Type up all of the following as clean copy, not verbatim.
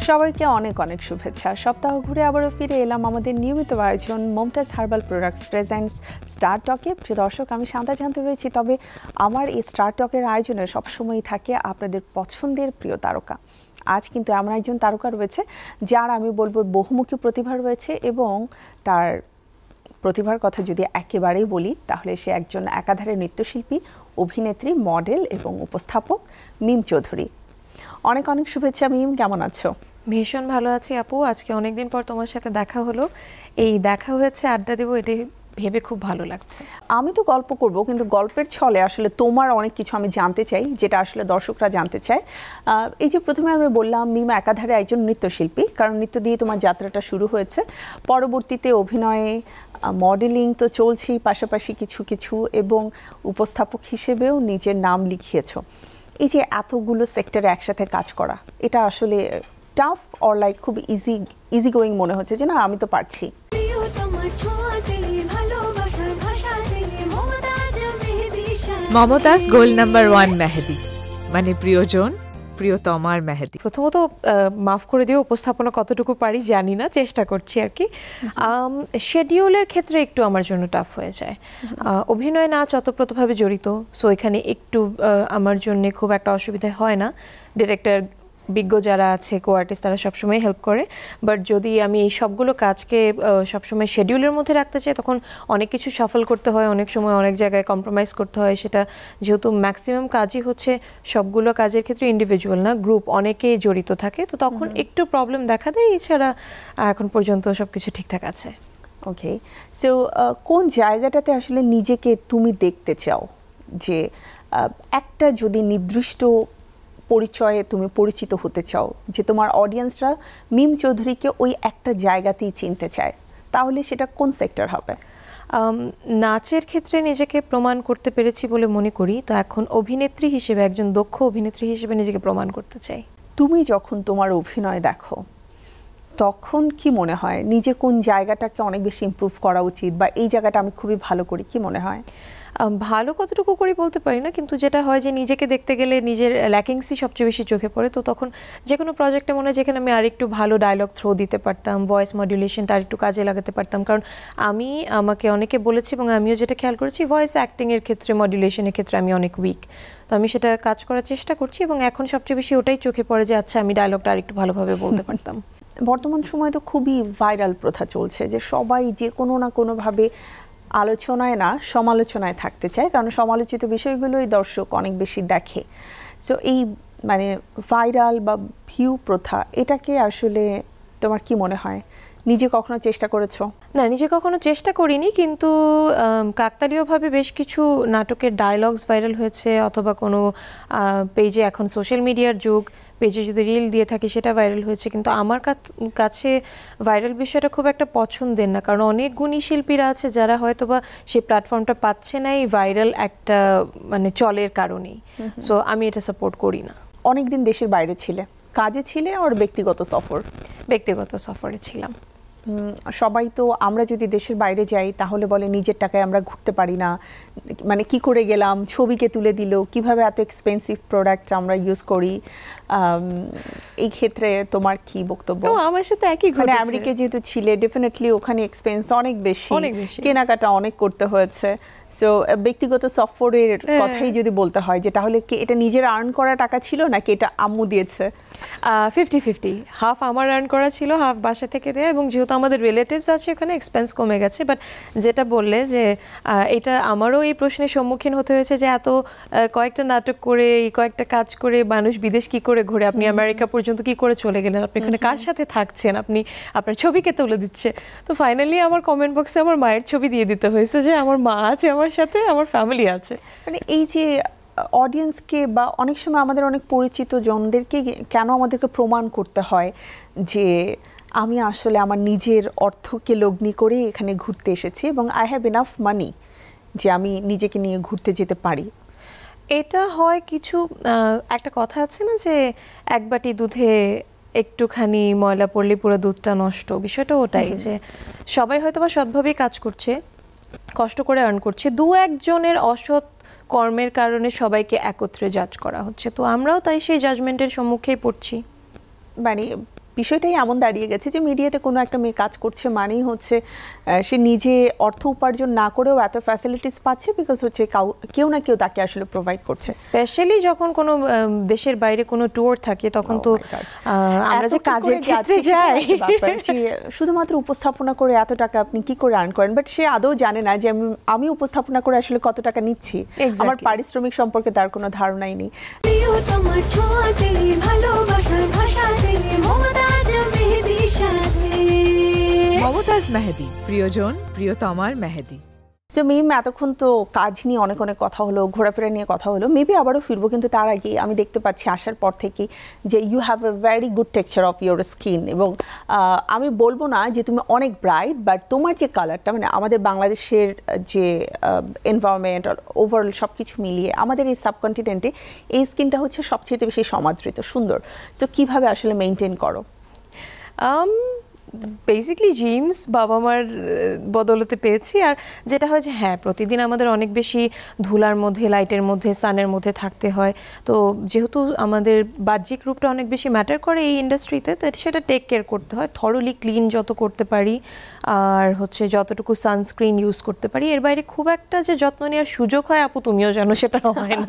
সবাইকে অনেক অনেক শুভেচ্ছা। সপ্তাহ ঘুরে আবারও ফিরে এলাম আমাদের নিয়মিত আয়োজন Mumtaz herbal products presents star টকে। প্রিয় দর্শক, আমি শান্তা জানতে রয়েছি। তবে আমার এই স্টার টকের আয়োজনে সবসময়ই থাকে আপনাদের পছন্দের প্রিয় তারকা। আজ কিন্তু এমন একজন তারকা রয়েছে যার আমি বলবো বহুমুখী প্রতিভা রয়েছে, এবং তার প্রতিভার কথা যদি একেবারেই বলি তাহলে সে একজন একাধারে নৃত্যশিল্পী, অভিনেত্রী, মডেল এবং উপস্থাপক মিম চৌধুরী। অনেক অনেক শুভেচ্ছা মিম, কেমন আছো? ভীষণ ভালো আছি আপু। আজকে অনেকদিন পর তোমার সাথে দেখা হলো, এই দেখা হয়েছে, আড্ডা দেবো, এটাই ভেবে খুব ভালো লাগছে। আমি তো গল্প করব, কিন্তু গল্পের ছলে আসলে তোমার অনেক কিছু আমি জানতে চাই, যেটা আসলে দর্শকরা জানতে চায়। এই যে প্রথমে আমি বললাম মিম একাধারে একজন নৃত্যশিল্পী, কারণ নৃত্য দিয়ে তোমার যাত্রাটা শুরু হয়েছে, পরবর্তীতে অভিনয়ে, মডেলিং তো চলছেই, পাশাপাশি কিছু কিছু এবং উপস্থাপক হিসেবেও নিজের নাম লিখিয়েছো। এই যে এতগুলো সেক্টরে একসাথে কাজ করা, এটা আসলে টাফ অর লাইক খুব ইজি গোয়িং মনে হচ্ছে যে না আমি তো পারছি? মমতাজ গোল নাম্বার 1 মেহেদি, মানে প্রিয়জন প্রিয়তমার মেহেদি। প্রথমত মাফ করে দিও, উপস্থাপনা কতটুকু পারি জানি না, চেষ্টা করছি আর কি। শেডিউলের ক্ষেত্রে একটু আমার জন্য টাফ হয়ে যায়। অভিনয় নাচ অতপ্রতভাবে জড়িত, সো এখানে একটু আমার জন্য খুব একটা অসুবিধা হয় না। ডিরেক্টর, বিজ্ঞ যারা আছে, কো আর্টিস্ট, তারা সবসময় হেল্প করে। বাট যদি আমি এই সবগুলো কাজকে সবসময় শেডিউলের মধ্যে রাখতে চাই, তখন অনেক কিছু সাফল করতে হয়, অনেক সময় অনেক জায়গায় কম্প্রোমাইজ করতে হয়। সেটা যেহেতু ম্যাক্সিমাম কাজই হচ্ছে, সবগুলো কাজের ক্ষেত্রে ইন্ডিভিজুয়াল না, গ্রুপ অনেকেই জড়িত থাকে, তো তখন একটু প্রবলেম দেখা দেয়। এছাড়া এখন পর্যন্ত সব কিছু ঠিকঠাক আছে। ওকে, সো কোন জায়গাটাতে আসলে নিজেকে তুমি দেখতে চাও, যে একটা যদি নির্দিষ্ট পরিচয়ে তুমি পরিচিত হতে চাও, যে তোমার অডিয়েন্সরা মিম চৌধুরীকে ওই একটা জায়গাতেই চিনতে চায়, তাহলে সেটা কোন সেক্টর হবে? নাচের ক্ষেত্রে নিজেকে প্রমাণ করতে পেরেছি বলে মনে করি, তো এখন অভিনেত্রী হিসেবে, একজন দক্ষ অভিনেত্রী হিসেবে নিজেকে প্রমাণ করতে চাই। তুমি যখন তোমার অভিনয় দেখো তখন কি মনে হয় নিজের কোন জায়গাটাকে অনেক বেশি ইমপ্রুভ করা উচিত, বা এই জায়গাটা আমি খুবই ভালো করি, কি মনে হয়? ভালো কতটুকু করি বলতে পারি না, কিন্তু যেটা হয় যে নিজেকে দেখতে গেলে নিজের ল্যাকিংসই সবচেয়ে বেশি চোখে পড়ে। তো তখন যে কোনো প্রজেক্টে মনে হয় যেখানে আমি আরেকটু ভালো ডায়লগ থ্রো দিতে পারতাম, ভয়েস মডুলেশনটা আরেকটু কাজে লাগাতে পারতাম। কারণ আমাকে অনেকে বলেছি, এবং আমিও যেটা খেয়াল করেছি, ভয়েস অ্যাক্টিংয়ের ক্ষেত্রে, মডুলেশনের ক্ষেত্রে আমি অনেক উইক। তো আমি সেটা কাজ করার চেষ্টা করছি, এবং এখন সবচেয়ে বেশি ওটাই চোখে পড়ে যে আচ্ছা আমি ডায়লগটা আরেকটু ভালোভাবে বলতে পারতাম। বর্তমান সময়ে তো খুবই ভাইরাল প্রথা চলছে যে সবাই যে কোনো না কোনোভাবে আলোচনায় না সমালোচনায় থাকতে চায়, কারণ সমালোচিত বিষয়গুলোই দর্শক অনেক বেশি দেখে। সো এই মানে ভাইরাল বা ভিউ প্রথা, এটাকে আসলে তোমার কি মনে হয়? নিজে কখনো চেষ্টা করেছো? না, নিজে কখনো চেষ্টা করিনি, কিন্তু কাকতালীয়ভাবে বেশ কিছু নাটকের ডায়লগস ভাইরাল হয়েছে, অথবা কোনো পেজে, এখন সোশ্যাল মিডিয়ার যুগ, পেজে যদি রিল দিয়ে থাকি সেটা ভাইরাল হয়েছে। কিন্তু আমার কাছে ভাইরাল বিষয়টা খুব একটা পছন্দের না, কারণ অনেক গুণী শিল্পীরা আছে যারা হয়তোবা সেই প্ল্যাটফর্মটা পাচ্ছে না এই ভাইরাল একটা মানে চলের কারণেই। সো আমি এটা সাপোর্ট করি না। অনেকদিন দেশের বাইরে ছিলে, কাজে ছিলে, আর ব্যক্তিগত সফরে ছিলাম। সবাই তো আমরা যদি দেশের বাইরে যাই তাহলে বলে নিজের টাকায় আমরা ঘুরতে পারি না, মানে কি করে গেলাম, ছবিকে তুলে দিল, কিভাবে এত এক্সপেন্সিভ প্রোডাক্ট আমরা ইউজ করি। এই ক্ষেত্রে তোমার কি বক্তব্য? আমার সাথে একই ঘটনা। মানে আমেরিকা যেহেতু ছিলে, ডেফিনেটলি ওখানে এক্সপেন্স অনেক বেশি, কেনাকাটা অনেক করতে হয়েছে। সো ব্যক্তিগত সফরের কথাই যদি বলতে হয়, যে তাহলে কি এটা নিজের আর্ন করা টাকা ছিল নাকি এটা আম্মু দিয়েছে? 50-50, হাফ আমার আর্ন করা ছিল, হাফ বাসা থেকে দেয়া, এবং যেহেতু আমাদের রিলেটিভস আছে ওখানে, এক্সপেন্স কমে গেছে। বাট যেটা বললে যে এটা আমারও এই প্রশ্নের সম্মুখীন হতে হয়েছে, যে এত কয়েকটা নাটক করে, কয়েকটা কাজ করে মানুষ বিদেশ কি করে ঘুরে, আপনি আমেরিকা পর্যন্ত কি করে চলে গেলেন, আপনি এখানে কার সাথে থাকছেন, আপনি আপনার ছবিকে তুলে দিচ্ছে। তো ফাইনালি আমার কমেন্ট বক্সে আমার মায়ের ছবি দিয়ে দিতে হয়েছে, যে আমার মা আছে আমার সাথে, আমার ফ্যামিলি আছে। মানে এই যে অডিয়েন্সকে বা অনেক সময় আমাদের অনেক পরিচিত জনদেরকে কেন আমাদেরকে প্রমাণ করতে হয় যে আমি আসলে আমার নিজের অর্থকে লগ্নি করে এখানে ঘুরতে এসেছি, এবং আই হ্যাভ এনাফ মানি যে আমি নিজেকে নিয়ে ঘুরতে যেতে পারি? এটা হয় কিছু, একটা কথা আছে না যে এক বাটি দুধে একটুখানি ময়লা পড়লে পুরো দুধটা নষ্ট, বিষয়টা ওটাই। যে সবাই হয়তোবা সৎভাবেই কাজ করছে, কষ্ট করে আর্ন করছে, দু একজনের অসৎ কর্মের কারণে সবাইকে একত্রে জাজ করা হচ্ছে। তো আমরাও তাই সেই জাজমেন্টের সম্মুখেই পড়ছি। মানে বিষয়টাই এমন দাঁড়িয়ে গেছে যে মিডিয়াতে কোনো একটা মেয়ে কাজ করছে মানেই হচ্ছে সে নিজে অর্থ উপার্জন না করেও এত ফ্যাসিলিটিস পাচ্ছে বিকজ হচ্ছে কেউ না কেউ তাকে আসলে প্রোভাইড করছে। স্পেশালি যখন কোনো দেশের বাইরে কোনো ট্যুর থাকে তখন তো আমরা যে কাজের ক্ষেত্রে যাই, শুধুমাত্র উপস্থাপনা করে এত টাকা আপনি কি করে আর্ন করেন, বাট সে আদৌ জানে না যে আমি উপস্থাপনা করে আসলে কত টাকা নিচ্ছি, আমার পারিশ্রমিক সম্পর্কে তার কোনো ধারণাই নেই। মমতাজ মেহেদি, প্রিয়জন প্রিয়তমার মেহেদি। সো মিম, এতক্ষণ তো কাজ নিয়ে অনেক কথা হলো, ঘোরাফেরা নিয়ে কথা হলো, মেবি আবারও ফিরবো, কিন্তু তার আগে আমি দেখতে পাচ্ছি আসার পর থেকে যে you have a very good texture of your skin, এবং আমি বলবো না যে তুমি অনেক ব্রাইট, বাট তোমার যে কালারটা মানে আমাদের বাংলাদেশের যে এনভায়রনমেন্ট ওভারঅল সব কিছু মিলিয়ে আমাদের এই সাবকন্টিনেন্টে এই স্কিনটা হচ্ছে সবচেয়ে বেশি সমাদৃত, সুন্দর। সো কিভাবে আসলে মেনটেন করো? বেসিক্যালি জিন্স বাবা মার বদলতে পেয়েছি। আর যেটা হয় যে হ্যাঁ, প্রতিদিন আমাদের অনেক বেশি ধুলার মধ্যে, লাইটের মধ্যে, সানের মধ্যে থাকতে হয়, তো যেহেতু আমাদের বাহ্যিক রূপটা অনেক বেশি ম্যাটার করে এই ইন্ডাস্ট্রিতে, তো সেটা টেক কেয়ার করতে হয়, থরলি ক্লিন যত করতে পারি, আর হচ্ছে যতটুকু সানস্ক্রিন ইউজ করতে পারি। এর বাইরে খুব একটা যে যত্ন নেওয়ার সুযোগ হয় আপু তুমিও জানো সেটা হয় না।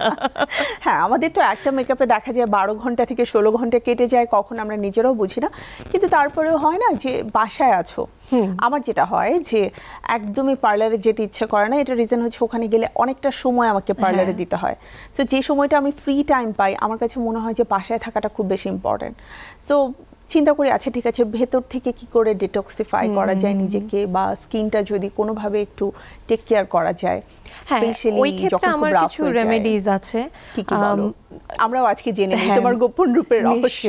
হ্যাঁ, আমাদের তো একটা মেকআপে দেখা যায় 12 ঘন্টা থেকে 16 ঘন্টা কেটে যায়, কখন আমরা নিজেরাও বুঝি না, কিন্তু তারপরেও হয় না যে বাসায় আছো। আমার যেটা হয় যে একদমই পার্লারে যেতে ইচ্ছে করে না, এটা রিজন হচ্ছে ওখানে গেলে অনেকটা সময় আমাকে পার্লারে দিতে হয়। সো যে সময়টা আমি ফ্রি টাইম পাই আমার কাছে মনে হয় যে বাসায় থাকাটা খুব বেশি ইম্পর্টেন্ট। সো চিন্তা করি আচ্ছা ঠিক আছে, ভেতর থেকে কি করে ডিটক্সিফাই করা যায় নিজেকে, বা স্কিনটা যদি কোনোভাবে একটু টেক কেয়ার করা যায়, স্পেশালি যখন আমার কিছু রেমেডিজ আছে। কি কি বলো? আমরাও আজকে জেনে নিই তোমার গোপন রূপের রহস্য।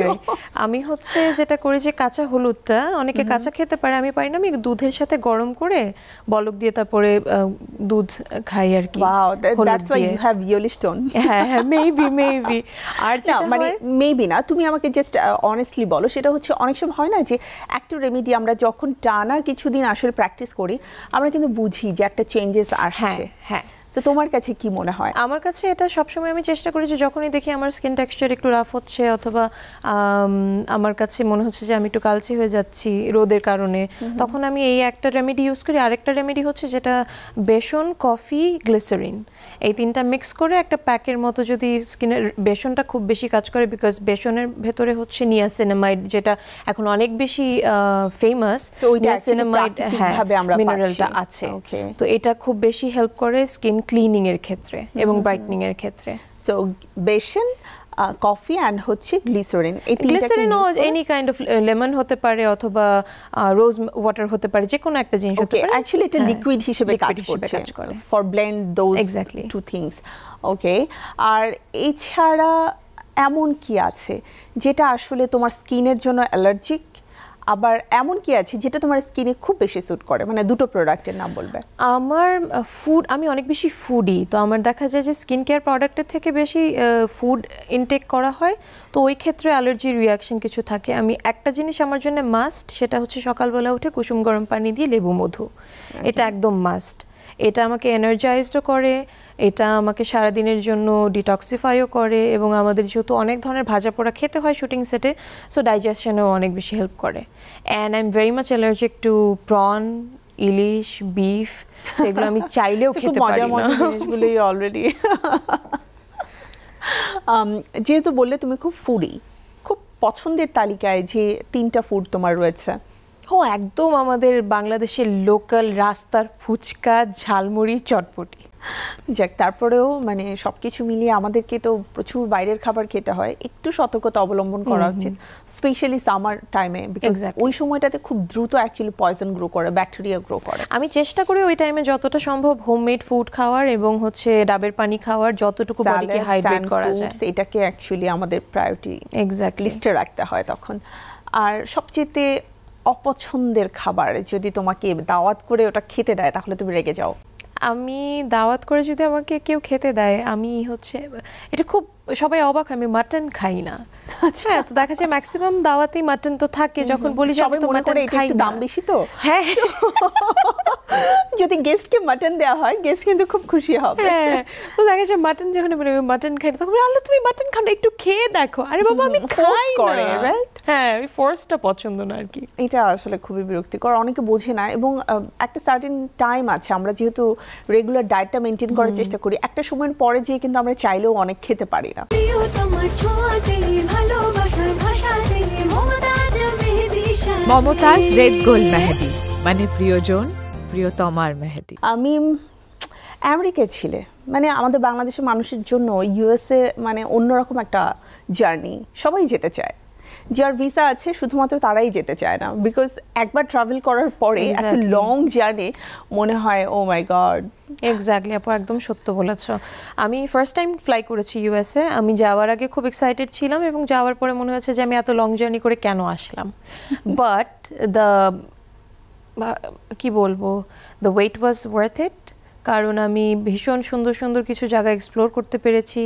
আমি হচ্ছে যেটা করি যে কাঁচা হলুদটা, অনেকে কাঁচা খেতে পারে, আমি পারি না, আমি দুধের সাথে গরম করে বলক দিয়ে তারপরে দুধ খাই আর কি। Wow, that's why you have Yellowstone. হ্যাঁ হ্যাঁ, মেবি। আর যেটা মানে মেবি না, তুমি আমাকে জাস্ট অনেস্টলি বলো, সেটা হচ্ছে অনেক সময় হয় না যে একটা রেমেডি আমরা যখন টানা কিছুদিন আসলে প্র্যাকটিস করি আমরা কিন্তু বুঝি যে একটা চেঞ্জেস আসছে। হ্যাঁ, তো তোমার কাছে কি মনে হয়? আমার কাছে এটা সবসময় আমি চেষ্টা করি যে যখনই দেখি আমার স্কিন টেক্সচার একটু রাফ হচ্ছে, অথবা আমার কাছে মনে হচ্ছে যে আমি একটু কালচে হয়ে যাচ্ছি রোদের কারণে, তখন আমি এই একটা রেমেডি ইউজ করি। আরেকটা রেমেডি হচ্ছে যেটা বেসন, কফি, গ্লিসারিন, এই তিনটা মিক্স করে একটা প্যাকের মতো, যদি স্কিনের বেসনটা খুব বেশি কাজ করে বিকজ বেসনের ভেতরে হচ্ছে নিয়াসিনামাইড, যেটা এখন অনেক বেশি ফেমাস। নিয়াসিনামাইড মিনারেলটা আছে, তো এটা খুব বেশি হেল্প করে স্কিন ক্লিনিং এর ক্ষেত্রে এবং ব্রাইটনিং এর ক্ষেত্রে। সো বেসন, কফি এন্ড হচ্ছে গ্লিসারিন, এই তিনটা গ্লিসারিন ও এনি কাইন্ড অফ লেমন হতে পারে অথবা রোজ ওয়াটার হতে পারে, যে কোনো একটা জিনিস হতে পারে। অ্যাকচুয়ালি এটা লিকুইড হিসেবে কাজ করছে for blend those two things. Okay, আর এছাড়া এমন কি আছে যেটা আসলে তোমার স্কিনের জন্য অ্যালার্জিক, আবার এমন কি আছে যেটা তোমার স্কিনে খুব বেশি স্যুট করে? মানে দুটো প্রোডাক্টের নাম বলবে। আমার ফুড, আমি অনেক বেশি ফুডি, তো আমার দেখা যায় যে স্কিন কেয়ার প্রোডাক্টের থেকে বেশি ফুড ইনটেক করা হয়, তো ওই ক্ষেত্রে অ্যালার্জি রিয়াকশন কিছু থাকে। আমি একটা জিনিস আমার জন্য মাস্ট, সেটা হচ্ছে সকালবেলা উঠে কুসুম গরম পানি দিয়ে লেবু মধু, এটা একদম মাস্ট। এটা আমাকে এনার্জাইজডও করে, এটা আমাকে সারাদিনের জন্য ডিটক্সিফাইও করে, এবং আমাদের যেহেতু অনেক ধরনের ভাজা পোড়া খেতে হয় শুটিং সেটে, সো ডাইজেশনেও অনেক বেশি হেল্প করে। And I am very much allergic to prawn, ilish, beef, সেগুলো আমি চাইলেও খেতে পারি না। জিনিসগুলোই অলরেডি। যেহেতু বললে তুমি খুব ফুডি, খুব পছন্দের তালিকায় যে তিনটা ফুড তোমার রয়েছে? একদম আমাদের বাংলাদেশের লোকাল রাস্তার ফুচকা, ঝালমুড়ি, চটপটি। যাক, তারপরেও মানে সবকিছু মিলিয়ে আমাদেরকে তো প্রচুর বাইরের খাবার খেতে হয়, একটু সতর্কতা অবলম্বন করা উচিত, স্পেশালি সামার টাইমে, বিকজ ওই সময়টাতে খুব দ্রুত অ্যাকচুয়ালি পয়জন গ্রো করে, ব্যাকটেরিয়া গ্রো করে। আমি চেষ্টা করি ওই টাইমে যতটা সম্ভব হোমমেড ফুড খাওয়ার এবং হচ্ছে ডাবের পানি খাওয়ার, যতটুকু বডিকে হাইড্রেট করা যায়। এটাকে অ্যাকচুয়ালি আমাদের প্রায়োরিটি লিস্টে রাখতে হয় তখন। আর সবচেয়ে অপছন্দের খাবার যদি তোমাকে দাওয়াত করে ওটা খেতে দেয় তাহলে তুমি রেগে যাও? আমি দাওয়াত করে যদি আমাকে কেউ খেতে দেয়, আমি হচ্ছে এটা খুব সবাই অবাক, আমি মাটন খাই না। হ্যাঁ, তো দেখা যায় ম্যাক্সিমাম দাওয়াতেই মাটন তো থাকে, যখন বলি যে সবাই মনে করে এটা একটু দাম বেশি তো, হ্যাঁ যদি গেস্টকে মাটন দেওয়া হয় গেস্ট কিন্তু খুব খুশি হবে। হ্যাঁ, তো দেখা যায় মাটন যখন বলে মাটন খাই, তখন আল্লাহ তুমি মাটন খাও না, একটু খেয়ে দেখো। আরে বাবা আমি খাই করে, রাইট? হ্যাঁ, ওই ফোর্সটা পছন্দ না আর কি। এটা আসলে খুবই বিরক্তিকর, অনেকে বোঝে না। এবং একটা সার্টেন টাইম আছে, আমরা যেহেতু রেগুলার ডায়েটটা মেনটেন করার চেষ্টা করি, একটা সময়ের পরে যেয়ে কিন্তু আমরা চাইলেও অনেক খেতে পারি না। মমতাজ রেড গোল্ড মেহেদি, মানে প্রিয়জন প্রিয়তমার মেহেদি। আমি আমেরিকায় ছিলে, মানে আমাদের বাংলাদেশের মানুষের জন্য ইউএসএ মানে অন্যরকম একটা জার্নি। সবাই যেতে চায়, যার ভিসা আছে শুধুমাত্র তারাই যেতে চায় না, বিকজ একবার ট্রাভেল করার পরে একটা লং জার্নি মনে হয় ও মাই গড। এক্স্যাক্টলি আপু, একদম সত্য বলেছো। আমি ফার্স্ট টাইম ফ্লাই করেছি ইউএসএ। আমি যাওয়ার আগে খুব এক্সাইটেড ছিলাম এবং যাওয়ার পরে মনে হচ্ছে যে আমি এত লং জার্নি করে কেন আসলাম। বাট কি বলবো, the wait was worth it, কারণ আমি ভীষণ সুন্দর সুন্দর কিছু জায়গা এক্সপ্লোর করতে পেরেছি।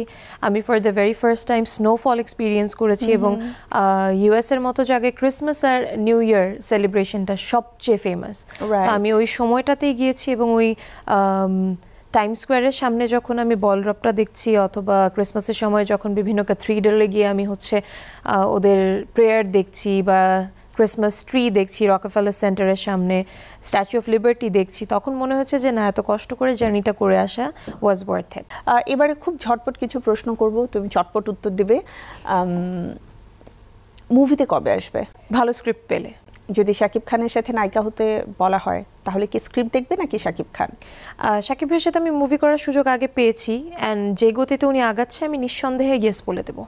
আমি for the very first time snowfall experience করেছি এবং ইউএসের মতো জায়গায় ক্রিসমাস আর নিউ ইয়ার সেলিব্রেশনটা সবচেয়ে ফেমাস। আমি ওই সময়টাতেই গিয়েছি এবং ওই টাইম স্কোয়ারের সামনে যখন আমি বলরপটা দেখছি, অথবা ক্রিসমাসের সময় যখন বিভিন্ন ক্যাথিড্রালে গিয়ে আমি হচ্ছে ওদের প্রেয়ার দেখছি, বা ক্রিসমাস ট্রি দেখছি রকফেলার সেন্টারের সামনে, স্ট্যাচু অফ লিবার্টি দেখছি, তখন মনে হচ্ছে যে না, এত কষ্ট করে জার্নিটা করে আসা ওয়াজ ওয়ার্থ ইট। এবারে খুব ঝটপট কিছু প্রশ্ন করব, তুমি চটপট উত্তর দেবে। মুভিতে কবে আসবে? ভালো স্ক্রিপ্ট পেলে। যদি শাকিব খানের সাথে নায়িকা হতে বলা হয় তাহলে কি স্ক্রিপ্ট দেখবে নাকি শাকিব খান? শাকিব ভাইয়ের সাথে আমি মুভি করার সুযোগ আগে পেয়েছি, অ্যান্ড যে গতিতে উনি আগাচ্ছে আমি নিঃসন্দেহে ইয়েস বলে দেবো।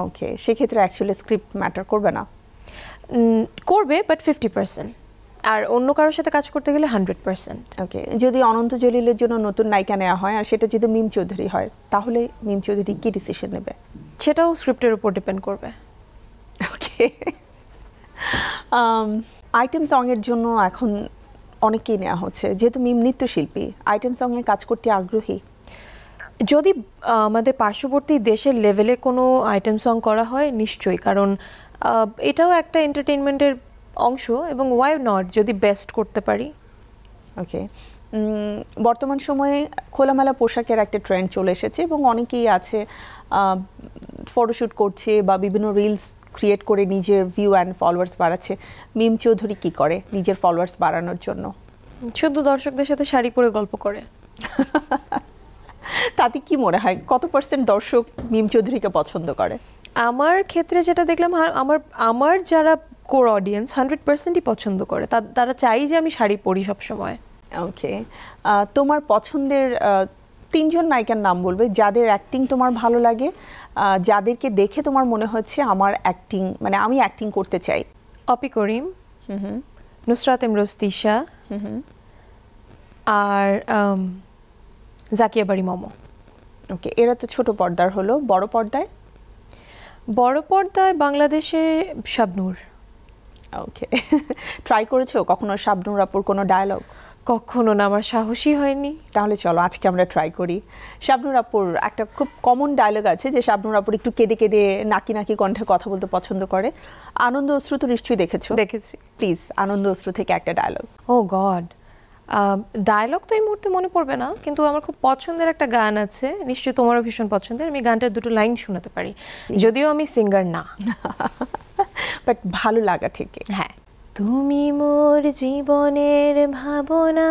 ওকে, সেক্ষেত্রে অ্যাকচুয়ালি স্ক্রিপ্ট ম্যাটার করবে না? করবে, বাট 50%, আর অন্য কারোর সাথে কাজ করতে গেলে 100%। ওকে, যদি অনন্ত জলিলের জন্য নতুন নায়িকা নেওয়া হয় আর সেটা যদি মিম চৌধুরী হয়, তাহলে মিম চৌধুরী কি ডিসিশন নেবে? সেটাও স্ক্রিপ্টের উপর ডিপেন্ড করবে। ওকে, আইটেম সংয়ের জন্য এখন অনেকেই নেওয়া হচ্ছে, যেহেতু মিম নৃত্যশিল্পী, আইটেম সঙ্গে কাজ করতে আগ্রহী? যদি আমাদের পার্শ্ববর্তী দেশের লেভেলে কোনো আইটেম সং করা হয় নিশ্চয়ই, কারণ এটাও একটা এন্টারটেইনমেন্টের অংশ, এবং ওয়াই নট যদি বেস্ট করতে পারি। ওকে, বর্তমান সময়ে খোলামেলা পোশাকের একটা ট্রেন্ড চলে এসেছে এবং অনেকেই আছে ফটোশ্যুট করছে বা বিভিন্ন রিলস ক্রিয়েট করে নিজের ভিউ অ্যান্ড ফলোয়ার্স বাড়াচ্ছে। মিম চৌধুরী কি করে নিজের ফলোয়ার্স বাড়ানোর জন্য? শুধু দর্শকদের সাথে শাড়ি পরে গল্প করে। তাতে কি মনে হয় কত পার্সেন্ট দর্শক মিম চৌধুরীকে পছন্দ করে? আমার ক্ষেত্রে যেটা দেখলাম, আমার যারা কোর অডিয়েন্স 100%ই পছন্দ করে, তারা চাই যে আমি শাড়ি পরি সবসময়। ওকে, তোমার পছন্দের 3 জন নায়িকার নাম বলবে যাদের অ্যাক্টিং তোমার ভালো লাগে, যাদেরকে দেখে তোমার মনে হচ্ছে আমার অ্যাক্টিং, মানে আমি অ্যাক্টিং করতে চাই। অপি করিম, নুসরাত ইমরোজ তিশা, আর জাকিয়া বাড়ি মমো। ওকে, এরা তো ছোট পর্দার হলো। বড় পর্দায়? বড় পর্দায় বাংলাদেশে শাবনূর। ওকে, ট্রাই করেছো কখনো শাবনূর আপুর কোনো ডায়লগ? কখনো না, আমার সাহসী হয়নি। তাহলে চলো আজকে আমরা ট্রাই করি। শাবনূর আপুর একটা খুব কমন ডায়লগ আছে যে শাবনূর আপুর একটু কেঁদে কেঁদে নাকি নাকি কণ্ঠে কথা বলতে পছন্দ করে। আনন্দ অশ্রু তো নিশ্চয়ই দেখেছো? দেখেছি। প্লিজ আনন্দ অশ্রু থেকে একটা ডায়লগ। ও গড, ডায়লগ তো এই মুহূর্তে মনে পড়বে না, কিন্তু আমার খুব পছন্দের একটা গান আছে, নিশ্চয়ই তোমারও ভীষণ পছন্দের। আমি গানটার 2টো লাইন শোনাতে পারি, যদিও আমি সিঙ্গার না, বাট ভালো লাগা থেকে। হ্যাঁ। তুমি মোর জীবনের ভাবনা,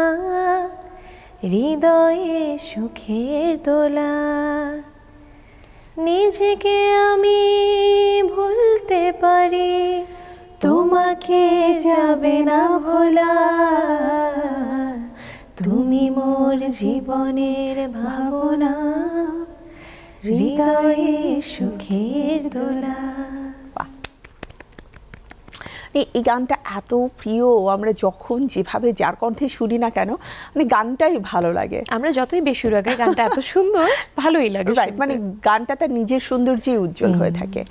হৃদয়ে সুখের দোলা, নিজেকে আমি ভুলতে পারি, তোমাকে যাবে না ভোলা, তুমি মোর জীবনের ভাবনা, হৃদয়ে সুখের দোলা। এই গানটা এত প্রিয়, আমরা যখন যেভাবে যার কণ্ঠে শুনি না কেন, মানে গানটাই ভালো লাগে। আমরা যতই বেসুরা গাই, গানটা এত সুন্দর, ভালোই লাগে। রাইট, মানে গানটা তার নিজের সৌন্দর্যেই উজ্জ্বল হয়ে থাকে।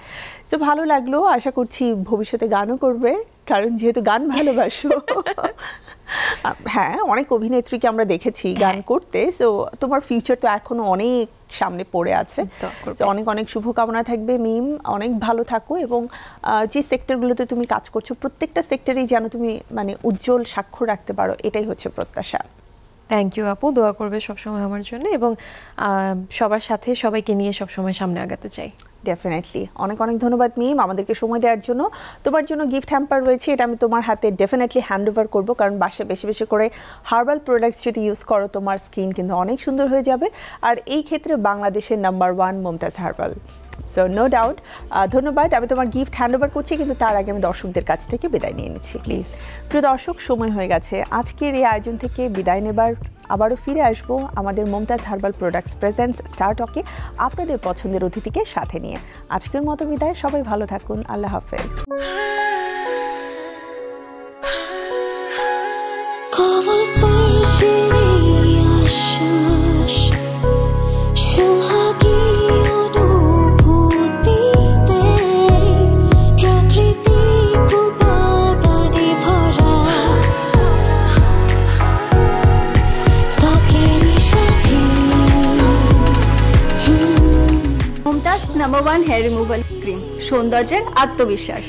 তো ভালো লাগলো, আশা করছি ভবিষ্যতে গানও করবে। কারণ যেহেতু গান ভালোবাসো। হ্যাঁ, অনেক অভিনেত্রীকে আমরা দেখেছি গান করতে, সো তোমার ফিউচার তো এখনো অনেক সামনে পড়ে আছে। অনেক অনেক শুভকামনা থাকবে মিম, অনেক ভালো থাকো এবং যে সেক্টরগুলোতে তুমি কাজ করছো প্রত্যেকটা সেক্টরেই যেন তুমি মানে উজ্জ্বল স্বাক্ষর রাখতে পারো, এটাই হচ্ছে প্রত্যাশা। থ্যাংক ইউ আপু, দোয়া করবে সবসময় আমার জন্য এবং সবার সাথে সবাইকে নিয়ে সবসময় সামনে আগাতে চাই। ডেফিনেটলি, অনেক অনেক ধন্যবাদ মিম আমাদেরকে সময় দেওয়ার জন্য। তোমার জন্য গিফট হ্যাম্পার রয়েছে, এটা আমি তোমার হাতে ডেফিনেটলি হ্যান্ড ওভার করবো, কারণ বাসায় বেশি বেশি করে হার্বাল প্রোডাক্টস যদি ইউজ করো তোমার স্কিন কিন্তু অনেক সুন্দর হয়ে যাবে। আর এই ক্ষেত্রে বাংলাদেশের number 1 Mumtaz herbal, so no doubt. ধন্যবাদ, আমি তোমার গিফট হ্যান্ড ওভার করছি, কিন্তু তার আগে আমি দর্শকদের কাছ থেকে বিদায় নিয়ে নিচ্ছি প্লিজ। প্রিয় দর্শক, সময় হয়ে গেছে আজকের এই আয়োজন থেকে বিদায় নেবার। আবারও ফিরে আসবো আমাদের Mumtaz herbal products presents star টকে আপনাদের পছন্দের অতিথিকে সাথে নিয়ে। আজকের মতো বিদায়, সবাই ভালো থাকুন, আল্লাহ হাফেজ। নাম্বার 1 হেয়ার রিমুভাল ক্রিম, সৌন্দর্যের আত্মবিশ্বাস।